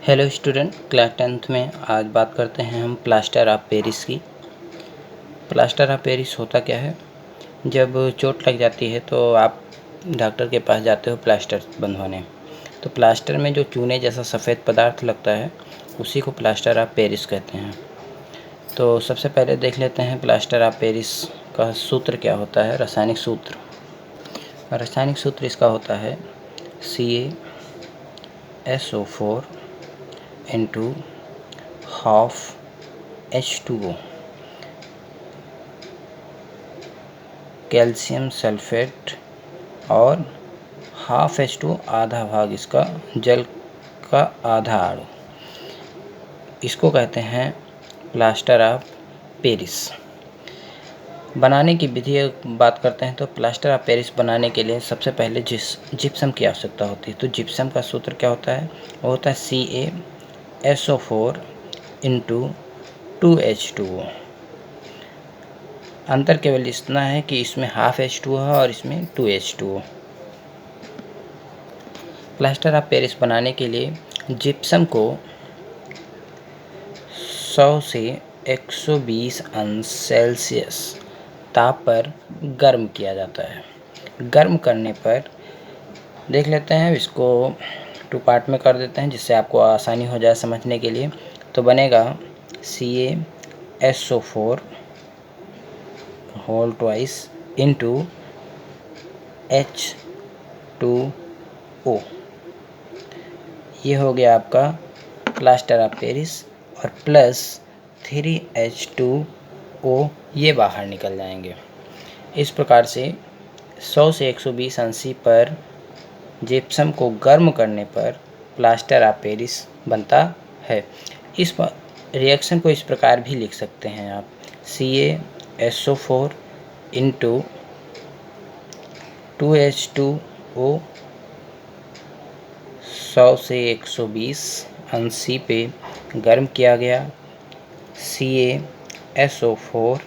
Hello student, class 10th में आज बात करते हैं हम प्लास्टर ऑफ पेरिस की। प्लास्टर ऑफ पेरिस होता क्या है? जब चोट लग जाती है तो आप डॉक्टर के पास जाते हो प्लास्टर बंधवाने। तो प्लास्टर में जो चूने जैसा सफ़ेद पदार्थ लगता है उसी को प्लास्टर ऑफ पेरिस कहते हैं। तो सबसे पहले देख लेते हैं प्लास्टर ऑफ पेरिस का सूत्र क्या होता है। रासायनिक सूत्र इसका होता है CaSO4 into half H2O, calcium sulphate, और हाफ H2O आधा भाग इसका जल का आधा अणु, इसको कहते हैं प्लास्टर ऑफ पेरिस। बनाने की विधि बात करते हैं तो प्लास्टर ऑफ पेरिस बनाने के लिए सबसे पहले जिप्सम की आवश्यकता होती है। तो जिप्सम का सूत्र क्या होता है? वो होता है CaSO4 इंटू 2H2O। अंतर केवल इतना है कि इसमें हाफ H2O है और इसमें 2H2O। प्लास्टर ऑफ पेरिस बनाने के लिए जिप्सम को 100 से 120 अंश सेल्सियस ताप पर गर्म किया जाता है। गर्म करने पर देख लेते हैं, इसको 2 पार्ट में कर देते हैं जिससे आपको आसानी हो जाए समझने के लिए। तो बनेगा CaSO4 whole twice into H2O। ये हो गया आपका प्लास्टर ऑफ पेरिस, और प्लस 3H2O ये बाहर निकल जाएंगे। इस प्रकार से 100 से 120 अंश पर जिप्सम को गर्म करने पर प्लास्टर ऑफ पेरिस बनता है। इस रिएक्शन को इस प्रकार भी लिख सकते हैं आप, CaSO4 इंटू 2H2O 100 से 120 अंश पे गर्म किया गया, CaSO4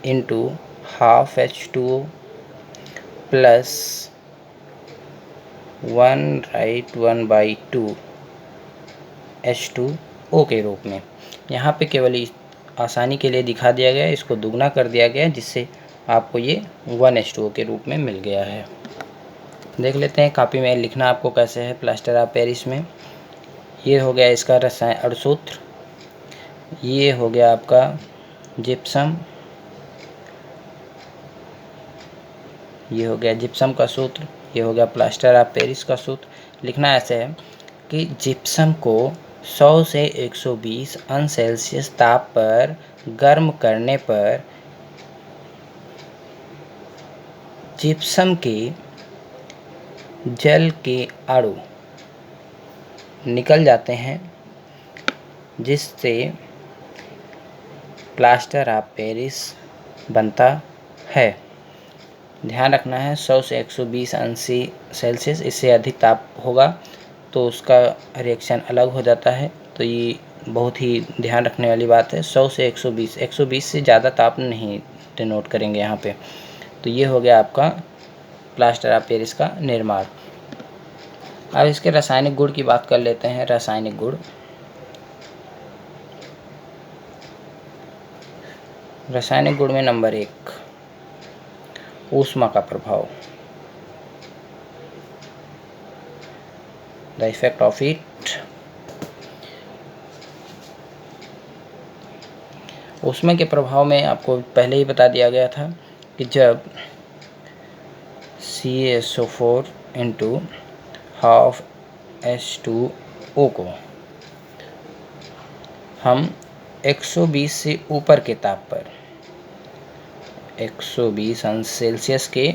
into half H2O plus 1/2 H2O के रूप में। यहाँ पे केवल आसानी के लिए दिखा दिया गया है, इसको दुगना कर दिया गया है जिससे आपको ये 1H2O के रूप में मिल गया है। देख लेते हैं कॉपी में लिखना आपको कैसे है प्लास्टर ऑफ पेरिस में। ये हो गया इसका रसायन अणुसूत्र, ये हो गया आपका जिप्सम, ये हो गया जिप्सम का सूत्र, ये हो गया प्लास्टर ऑफ पेरिस का सूत्र। लिखना ऐसे है कि जिप्सम को 100 से 120 अंश सेल्सियस ताप पर गर्म करने पर जिप्सम के जल के अणु निकल जाते हैं जिससे प्लास्टर ऑफ पेरिस बनता है। ध्यान रखना है 100 से 120 अंश सेल्सियस, इससे अधिक ताप होगा तो उसका रिएक्शन अलग हो जाता है। तो ये बहुत ही ध्यान रखने वाली बात है। 100 से 120 से ज़्यादा ताप नहीं डिनोट करेंगे यहाँ पे। तो ये हो गया आपका प्लास्टर ऑफ पेरिस का निर्माण। अब इसके रासायनिक गुण की बात कर लेते हैं। रासायनिक गुण में नंबर 1 ऊष्मा का प्रभाव, द इफेक्ट ऑफ हीट। ऊष्मा के प्रभाव में आपको पहले ही बता दिया गया था कि जब CaSO4 इंटू हाफ H2O को हम 120 से ऊपर के ताप पर 120 अंश सेल्सियस के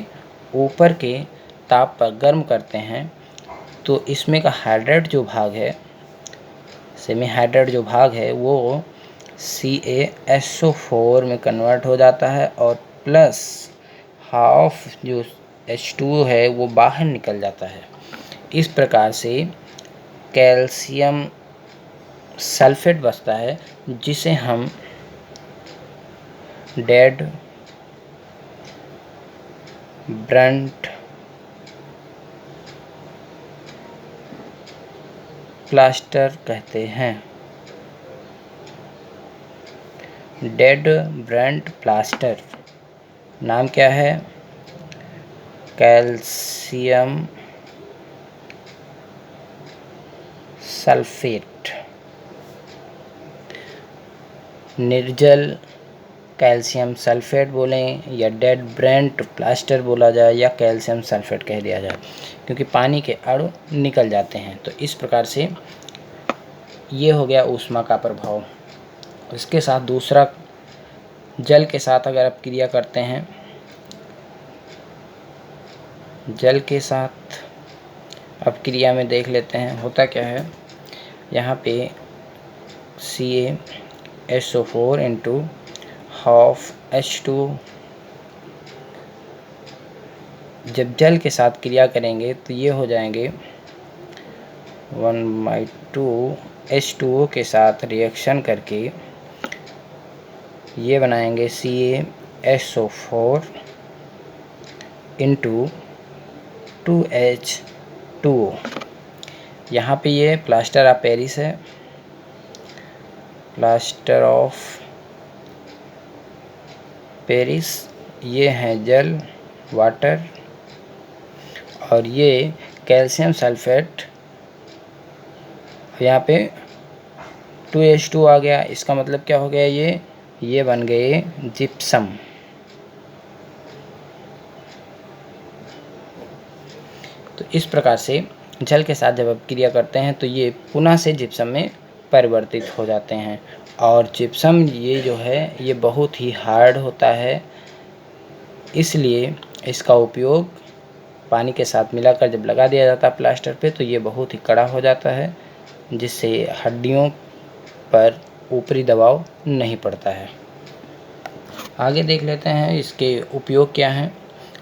ऊपर के ताप पर गर्म करते हैं तो इसमें का हाइड्रेट जो भाग है, सेमी हाइड्रेट जो भाग है वो CaSO4 में कन्वर्ट हो जाता है और प्लस हाफ जो H2O है वो बाहर निकल जाता है। इस प्रकार से कैल्शियम सल्फेट बचता है जिसे हम डेड ब्रंट प्लास्टर कहते हैं। डेड ब्रेंट प्लास्टर नाम क्या है? कैल्शियम सल्फेट, निर्जल कैल्शियम सल्फेट बोलें या डेड ब्रेंट प्लास्टर बोला जाए या कैल्शियम सल्फेट कह दिया जाए, क्योंकि पानी के अणु निकल जाते हैं। तो इस प्रकार से ये हो गया ऊष्मा का प्रभाव। इसके साथ दूसरा, जल के साथ अगर आप क्रिया करते हैं, जल के साथ अब क्रिया में देख लेते हैं होता क्या है। यहाँ पे CaSO4 इंटू हाफ H2, जब जल के साथ क्रिया करेंगे तो ये हो जाएंगे 1/2 H2O के साथ रिएक्शन करके ये बनाएंगे CaSO4 इंटू 2H2O। यहाँ पे ये प्लास्टर ऑफ पेरिस है, प्लास्टर ऑफ पेरिस, ये है जल वाटर, और ये कैल्शियम सल्फेट, यहाँ पे 2H2 आ गया। इसका मतलब क्या हो गया, ये बन गए जिप्सम। तो इस प्रकार से जल के साथ जब आप क्रिया करते हैं तो ये पुनः से जिप्सम में परिवर्तित हो जाते हैं। और जिप्सम ये जो है ये बहुत ही हार्ड होता है, इसलिए इसका उपयोग पानी के साथ मिलाकर जब लगा दिया जाता है प्लास्टर पे तो ये बहुत ही कड़ा हो जाता है, जिससे हड्डियों पर ऊपरी दबाव नहीं पड़ता है। आगे देख लेते हैं इसके उपयोग क्या हैं।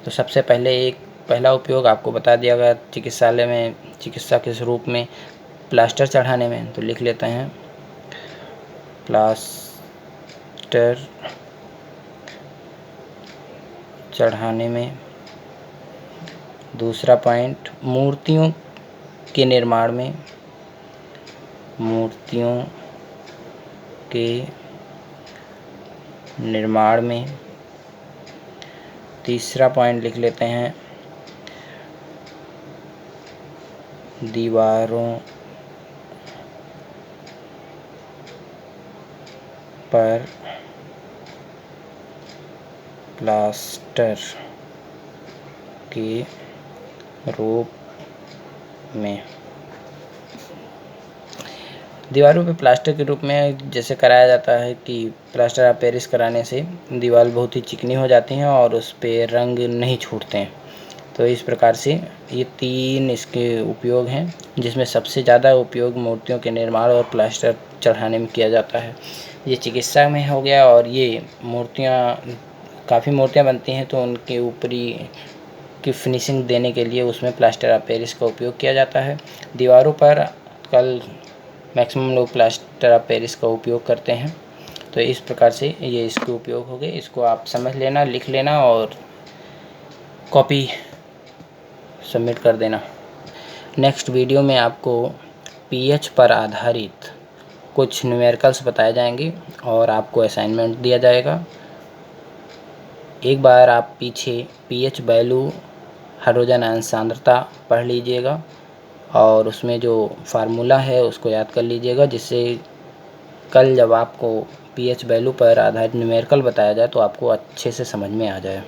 तो सबसे पहले पहला उपयोग आपको बता दिया गया चिकित्सालय में, चिकित्सा के रूप में प्लास्टर चढ़ाने में, तो लिख लेते हैं प्लास्टर चढ़ाने में। दूसरा पॉइंट, मूर्तियों के निर्माण में, मूर्तियों के निर्माण में। तीसरा पॉइंट लिख लेते हैं, दीवारों पर प्लास्टर के रूप में। दीवारों पे प्लास्टर के रूप में जैसे कराया जाता है कि प्लास्टर ऑफ पेरिस कराने से दीवार बहुत ही चिकनी हो जाती हैं और उस पे रंग नहीं छूटते हैं। तो इस प्रकार से ये 3 इसके उपयोग हैं, जिसमें सबसे ज़्यादा उपयोग मूर्तियों के निर्माण और प्लास्टर चढ़ाने में किया जाता है। ये चिकित्सा में हो गया, और ये काफ़ी मूर्तियाँ बनती हैं तो उनके ऊपरी की फिनिशिंग देने के लिए उसमें प्लास्टर ऑफ पेरिस का उपयोग किया जाता है। दीवारों पर कल मैक्सिमम लोग प्लास्टर ऑफ पेरिस का उपयोग करते हैं। तो इस प्रकार से ये इसके उपयोग हो गए। इसको आप समझ लेना, लिख लेना और कॉपी सबमिट कर देना। नेक्स्ट वीडियो में आपको पीएच पर आधारित कुछ न्यूमेरिकल्स बताए जाएंगे और आपको असाइनमेंट दिया जाएगा। एक बार आप पीछे पीएच वैल्यू, हाइड्रोजन आयन सांद्रता पढ़ लीजिएगा और उसमें जो फार्मूला है उसको याद कर लीजिएगा, जिससे कल जब आपको पीएच वैल्यू पर आधारित न्यूमेरिकल बताया जाए तो आपको अच्छे से समझ में आ जाए।